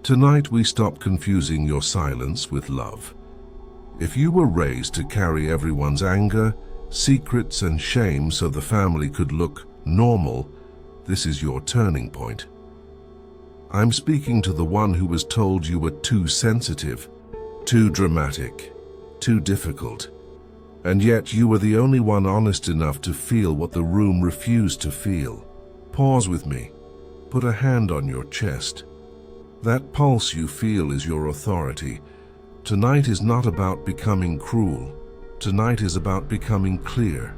Tonight we stop confusing your silence with love. If you were raised to carry everyone's anger, secrets and shame so the family could look normal, this is your turning point. I'm speaking to the one who was told you were too sensitive, too dramatic, too difficult, and yet you were the only one honest enough to feel what the room refused to feel. Pause with me. Put a hand on your chest. That pulse you feel is your authority. Tonight is not about becoming cruel. Tonight is about becoming clear.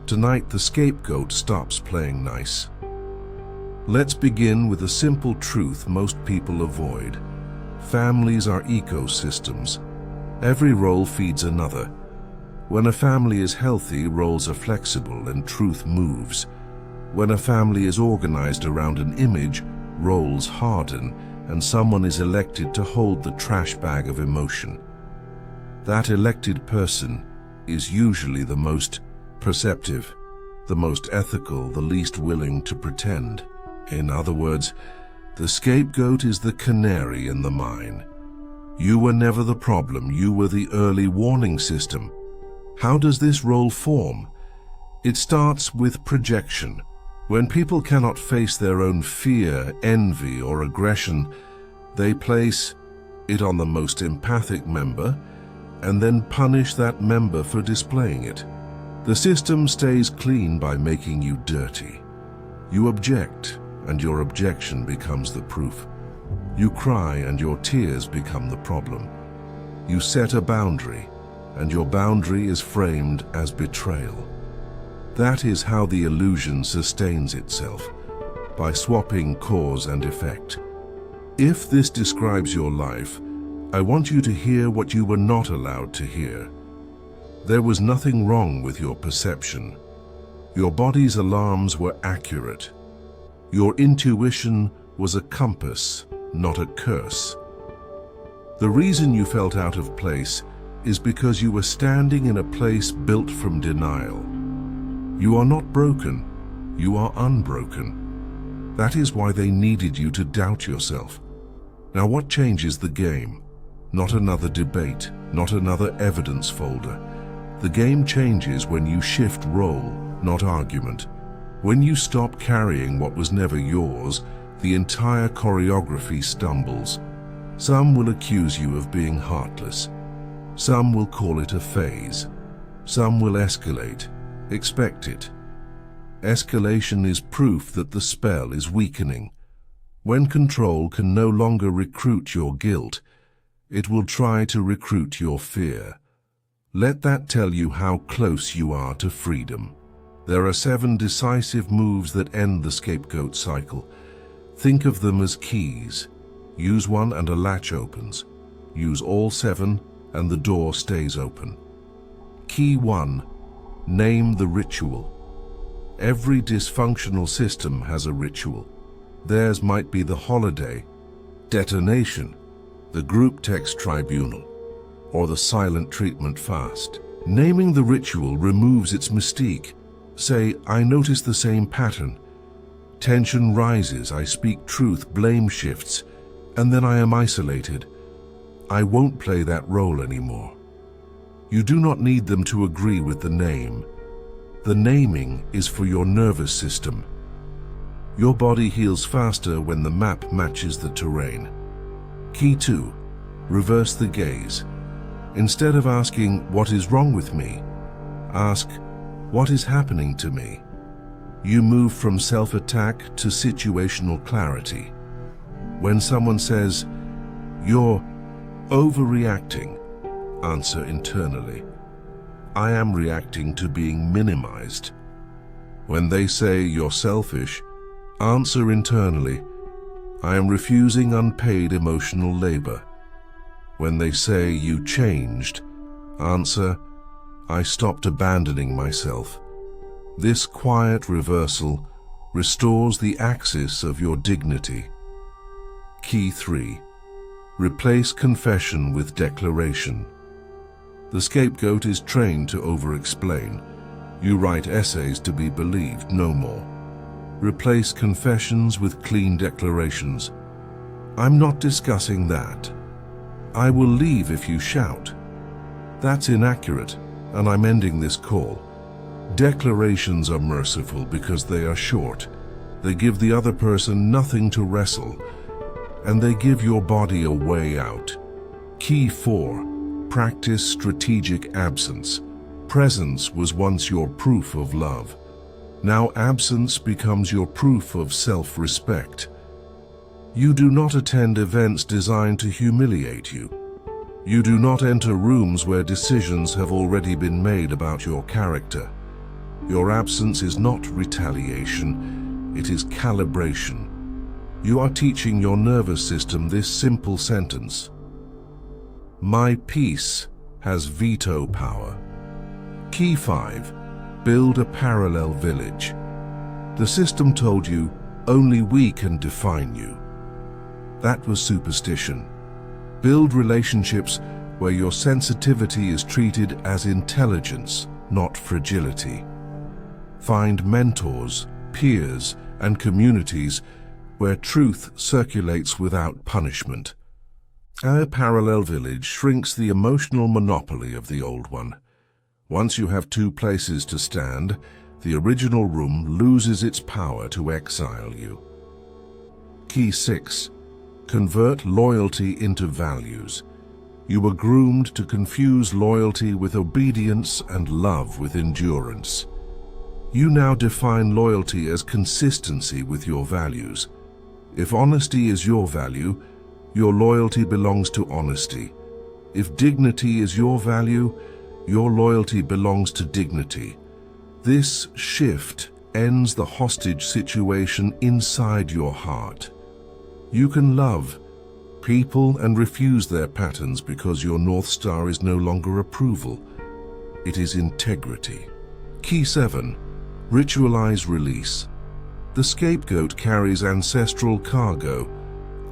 Tonight the scapegoat stops playing nice. Let's begin with a simple truth most people avoid. Families are ecosystems. Every role feeds another. When a family is healthy, roles are flexible and truth moves. When a family is organized around an image, roles harden and someone is elected to hold the trash bag of emotion. That elected person is usually the most perceptive, the most ethical, the least willing to pretend. In other words, the scapegoat is the canary in the mine. You were never the problem, you were the early warning system. How does this role form? It starts with projection. When people cannot face their own fear, envy, or aggression, they place it on the most empathic member and then punish that member for displaying it. The system stays clean by making you dirty. You object, and your objection becomes the proof. You cry, and your tears become the problem. You set a boundary, and your boundary is framed as betrayal. That is how the illusion sustains itself, by swapping cause and effect. If this describes your life, I want you to hear what you were not allowed to hear. There was nothing wrong with your perception. Your body's alarms were accurate. Your intuition was a compass, not a curse. The reason you felt out of place is because you were standing in a place built from denial. You are not broken, you are unbroken. That is why they needed you to doubt yourself. Now what changes the game? Not another debate, not another evidence folder. The game changes when you shift role, not argument. When you stop carrying what was never yours, the entire choreography stumbles. Some will accuse you of being heartless. Some will call it a phase. Some will escalate. Expect it. Escalation is proof that the spell is weakening. When control can no longer recruit your guilt, it will try to recruit your fear. Let that tell you how close you are to freedom. There are 7 decisive moves that end the scapegoat cycle. Think of them as keys. Use one and a latch opens. Use all 7 and the door stays open. Key 1. Name the ritual. Every dysfunctional system has a ritual. Theirs might be the holiday, detonation, the group text tribunal, or the silent treatment fast. Naming the ritual removes its mystique. Say, I notice the same pattern. Tension rises, I speak truth, blame shifts, and then I am isolated. I won't play that role anymore. You do not need them to agree with the name. The naming is for your nervous system. Your body heals faster when the map matches the terrain. Key 2. Reverse the gaze. Instead of asking, what is wrong with me? Ask, what is happening to me? You move from self-attack to situational clarity. When someone says, you're overreacting, answer internally, I am reacting to being minimized. When they say you're selfish, answer internally, I am refusing unpaid emotional labor. When they say you changed, answer, I stopped abandoning myself. This quiet reversal restores the axis of your dignity. Key 3. Replace confession with declaration. The scapegoat is trained to over-explain. You write essays to be believed, no more. Replace confessions with clean declarations. I'm not discussing that. I will leave if you shout. That's inaccurate, and I'm ending this call. Declarations are merciful because they are short. They give the other person nothing to wrestle, and they give your body a way out. Key 4. Practice strategic absence. Presence was once your proof of love. Now absence becomes your proof of self-respect. You do not attend events designed to humiliate you. You do not enter rooms where decisions have already been made about your character. Your absence is not retaliation, it is calibration. You are teaching your nervous system this simple sentence: my peace has veto power. Key 5. Build a parallel village. The system told you, only we can define you. That was superstition. Build relationships where your sensitivity is treated as intelligence, not fragility. Find mentors, peers, and communities where truth circulates without punishment. Our parallel village shrinks the emotional monopoly of the old one. Once you have two places to stand, the original room loses its power to exile you. Key 6. Convert loyalty into values. You were groomed to confuse loyalty with obedience and love with endurance. You now define loyalty as consistency with your values. If honesty is your value, your loyalty belongs to honesty. If dignity is your value, your loyalty belongs to dignity. This shift ends the hostage situation inside your heart. You can love people and refuse their patterns because your North Star is no longer approval. It is integrity. Key 7. Ritualize release. The scapegoat carries ancestral cargo: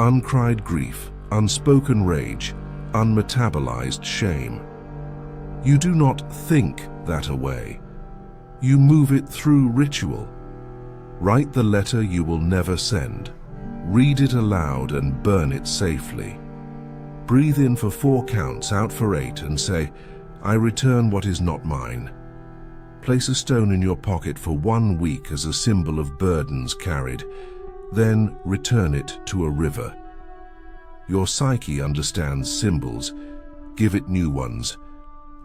uncried grief, unspoken rage, unmetabolized shame. You do not think that away. You move it through ritual. Write the letter you will never send. Read it aloud and burn it safely. Breathe in for 4 counts, out for 8, and say, I return what is not mine. Place a stone in your pocket for 1 week as a symbol of burdens carried. Then return it to a river. Your psyche understands symbols. Give it new ones.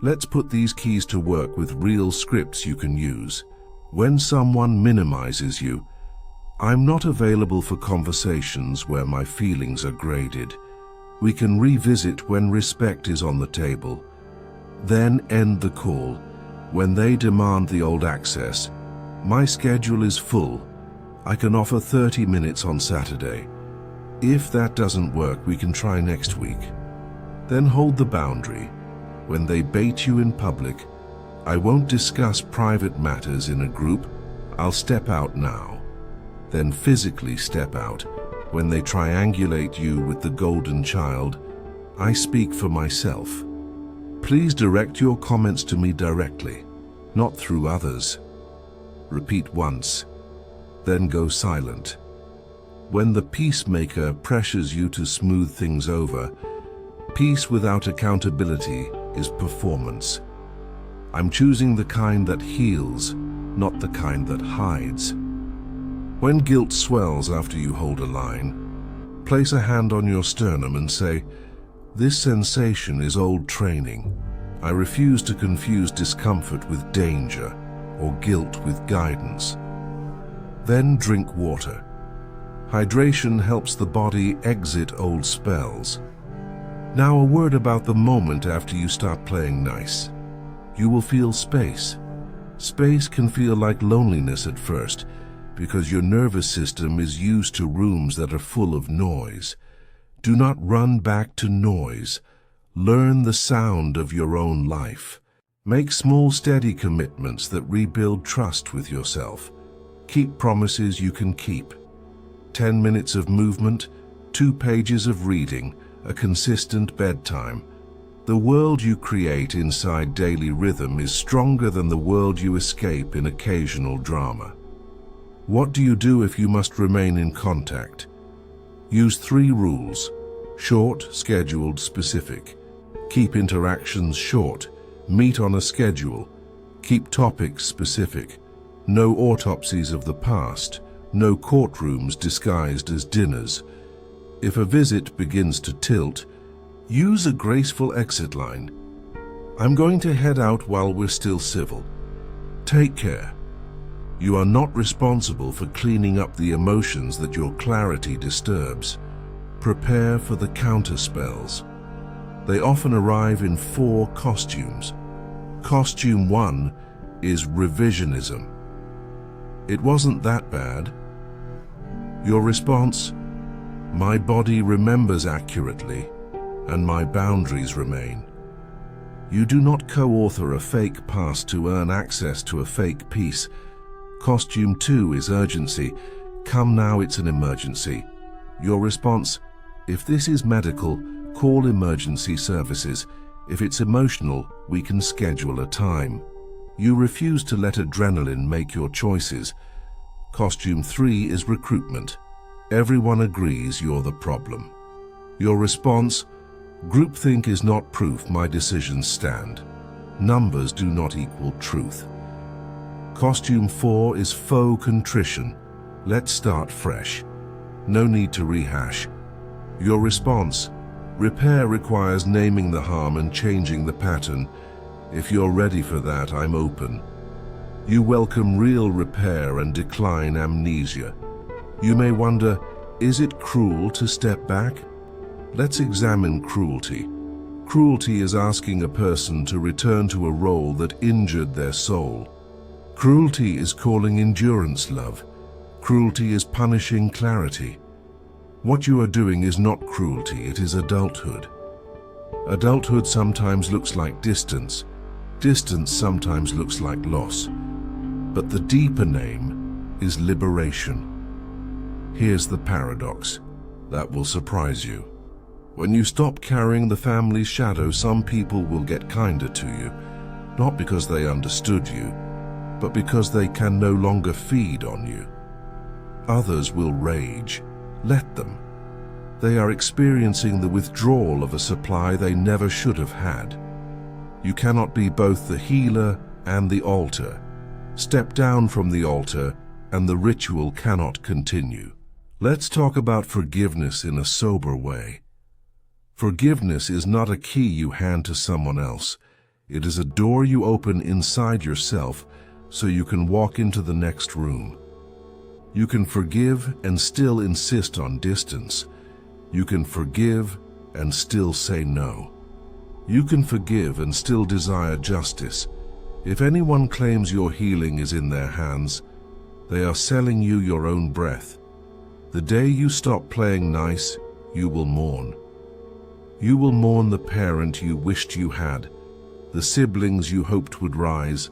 Let's put these keys to work with real scripts you can use. When someone minimizes you, I'm not available for conversations where my feelings are graded. We can revisit when respect is on the table. Then end the call. When they demand the old access, my schedule is full. I can offer 30 minutes on Saturday. If that doesn't work, we can try next week. Then hold the boundary. When they bait you in public, I won't discuss private matters in a group. I'll step out now. Then physically step out. When they triangulate you with the golden child, I speak for myself. Please direct your comments to me directly, not through others. Repeat once, then go silent. When the peacemaker pressures you to smooth things over, peace without accountability is performance. I'm choosing the kind that heals, not the kind that hides. When guilt swells after you hold a line, place a hand on your sternum and say, this sensation is old training. I refuse to confuse discomfort with danger or guilt with guidance. Then drink water. Hydration helps the body exit old spells. Now a word about the moment after you start playing nice. You will feel space. Space can feel like loneliness at first because your nervous system is used to rooms that are full of noise. Do not run back to noise. Learn the sound of your own life. Make small, steady commitments that rebuild trust with yourself. Keep promises you can keep. 10 minutes of movement, 2 pages of reading, a consistent bedtime. The world you create inside daily rhythm is stronger than the world you escape in occasional drama. What do you do if you must remain in contact? Use 3 rules: short, scheduled, specific. Keep interactions short. Meet on a schedule. Keep topics specific. No autopsies of the past. No courtrooms disguised as dinners. If a visit begins to tilt, use a graceful exit line. I'm going to head out while we're still civil. Take care. You are not responsible for cleaning up the emotions that your clarity disturbs. Prepare for the counterspells. They often arrive in 4 costumes. Costume 1 is revisionism. It wasn't that bad. Your response: my body remembers accurately, and my boundaries remain. You do not co-author a fake past to earn access to a fake peace. Costume 2 is urgency. Come now, it's an emergency. Your response: if this is medical, call emergency services. If it's emotional, we can schedule a time. You refuse to let adrenaline make your choices. Costume 3 is recruitment. Everyone agrees you're the problem. Your response: groupthink is not proof my decisions stand. Numbers do not equal truth. Costume 4 is faux contrition. Let's start fresh. No need to rehash. Your response: repair requires naming the harm and changing the pattern. If you're ready for that, I'm open. You welcome real repair and decline amnesia. You may wonder, is it cruel to step back? Let's examine cruelty. Cruelty is asking a person to return to a role that injured their soul. Cruelty is calling endurance love. Cruelty is punishing clarity. What you are doing is not cruelty, it is adulthood. Adulthood sometimes looks like distance. Distance sometimes looks like loss. But the deeper name is liberation. Here's the paradox that will surprise you. When you stop carrying the family's shadow, some people will get kinder to you, not because they understood you, but because they can no longer feed on you. Others will rage. Let them. They are experiencing the withdrawal of a supply they never should have had. You cannot be both the healer and the altar. Step down from the altar and the ritual cannot continue. Let's talk about forgiveness in a sober way. Forgiveness is not a key you hand to someone else. It is a door you open inside yourself so you can walk into the next room. You can forgive and still insist on distance. You can forgive and still say no. You can forgive and still desire justice. If anyone claims your healing is in their hands, they are selling you your own breath. The day you stop playing nice, you will mourn. You will mourn the parent you wished you had, the siblings you hoped would rise,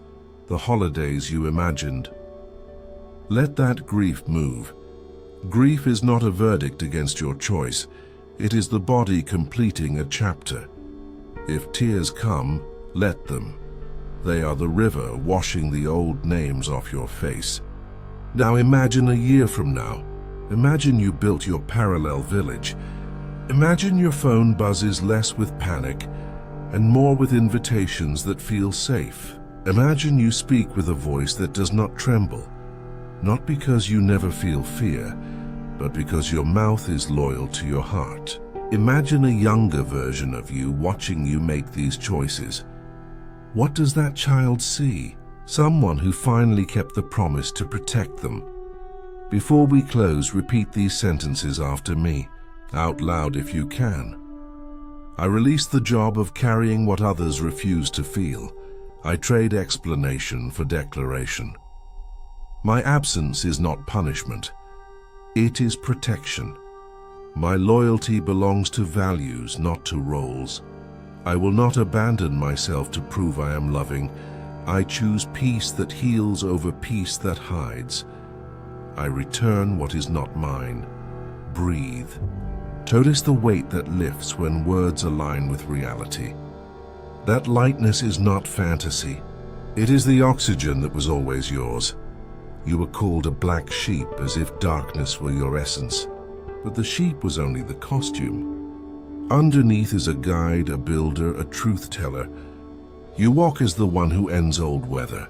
the holidays you imagined. Let that grief move. Grief is not a verdict against your choice. It is the body completing a chapter. If tears come, let them. They are the river washing the old names off your face. Now imagine a year from now. Imagine you built your parallel village. Imagine your phone buzzes less with panic and more with invitations that feel safe. Imagine you speak with a voice that does not tremble, not because you never feel fear, but because your mouth is loyal to your heart. Imagine a younger version of you watching you make these choices. What does that child see? Someone who finally kept the promise to protect them. Before we close, repeat these sentences after me, out loud if you can. I release the job of carrying what others refuse to feel. I trade explanation for declaration. My absence is not punishment. It is protection. My loyalty belongs to values, not to roles. I will not abandon myself to prove I am loving. I choose peace that heals over peace that hides. I return what is not mine. Breathe. Notice the weight that lifts when words align with reality. That lightness is not fantasy. It is the oxygen that was always yours. You were called a black sheep as if darkness were your essence. but the sheep was only the costume. Underneath is a guide, a builder, a truth-teller. You walk as the one who ends old weather,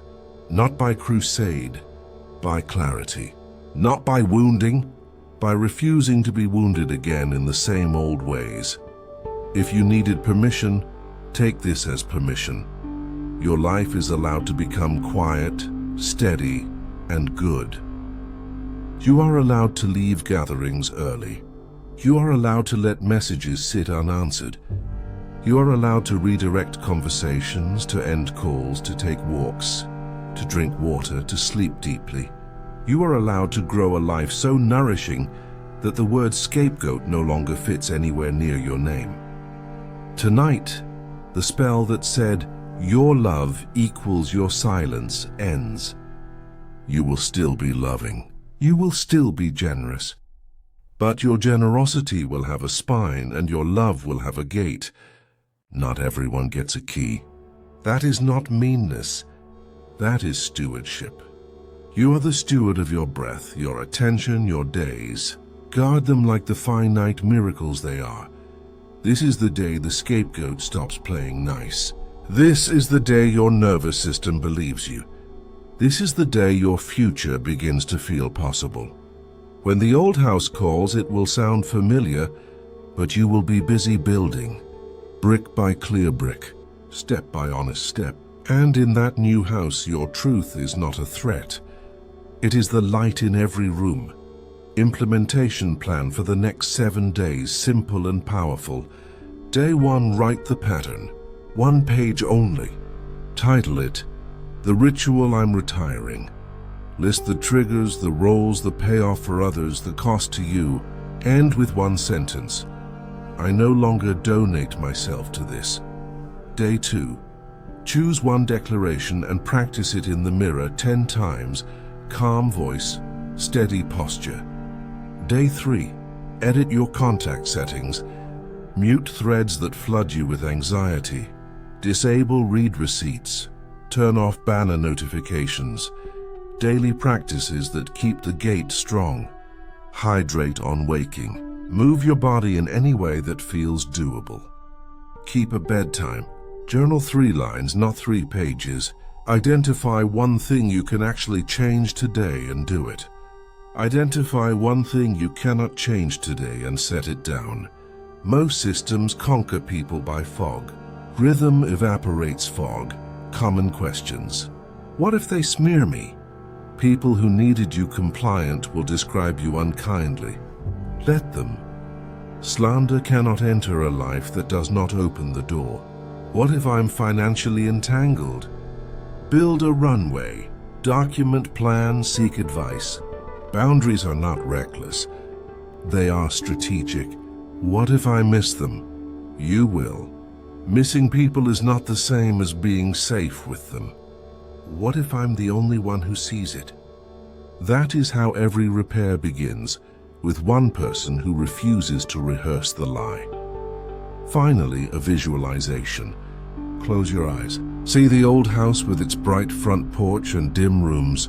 not by crusade, by clarity. Not by wounding, by refusing to be wounded again in the same old ways. If you needed permission, take this as permission. Your life is allowed to become quiet, steady, and good. You are allowed to leave gatherings early. You are allowed to let messages sit unanswered. You are allowed to redirect conversations, to end calls, to take walks, to drink water, to sleep deeply. You are allowed to grow a life so nourishing that the word scapegoat no longer fits anywhere near your name. Tonight, the spell that said, "Your love equals your silence," ends. You will still be loving. You will still be generous. But your generosity will have a spine and your love will have a gate. Not everyone gets a key. That is not meanness. That is stewardship. You are the steward of your breath, your attention, your days. Guard them like the finite miracles they are. This is the day the scapegoat stops playing nice. This is the day your nervous system believes you. This is the day your future begins to feel possible. When the old house calls, it will sound familiar, but you will be busy building, brick by clear brick, step by honest step. And in that new house, your truth is not a threat. It is the light in every room. Implementation plan for the next 7 days, simple and powerful. Day 1, write the pattern. 1 page only. Title it, "The Ritual I'm Retiring." List the triggers, the roles, the payoff for others, the cost to you. End with 1 sentence. "I no longer donate myself to this." Day 2. Choose 1 declaration and practice it in the mirror 10 times. Calm voice, steady posture. Day 3. Edit your contact settings. Mute threads that flood you with anxiety. Disable read receipts. Turn off banner notifications. Daily practices that keep the gate strong. Hydrate on waking. Move your body in any way that feels doable. Keep a bedtime. Journal 3 lines, not 3 pages. Identify 1 thing you can actually change today and do it. Identify 1 thing you cannot change today and set it down. Most systems conquer people by fog. Rhythm evaporates fog. Common questions. What if they smear me? People who needed you compliant will describe you unkindly. Let them. Slander cannot enter a life that does not open the door. What if I'm financially entangled? Build a runway. Document, plan, seek advice. Boundaries are not reckless. They are strategic. What if I miss them? You will. Missing people is not the same as being safe with them. What if I'm the only one who sees it? That is how every repair begins, with 1 person who refuses to rehearse the lie. Finally, a visualization. Close your eyes. See the old house with its bright front porch and dim rooms.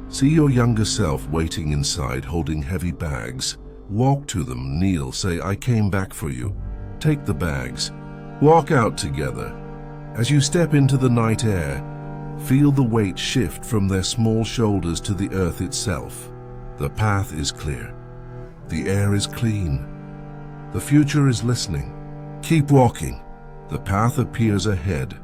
See your younger self waiting inside, holding heavy bags. Walk to them, kneel, say, "I came back for you." Take the bags. Walk out together. As you step into the night air, feel the weight shift from their small shoulders to the earth itself. The path is clear. The air is clean. The future is listening. Keep walking. The path appears ahead.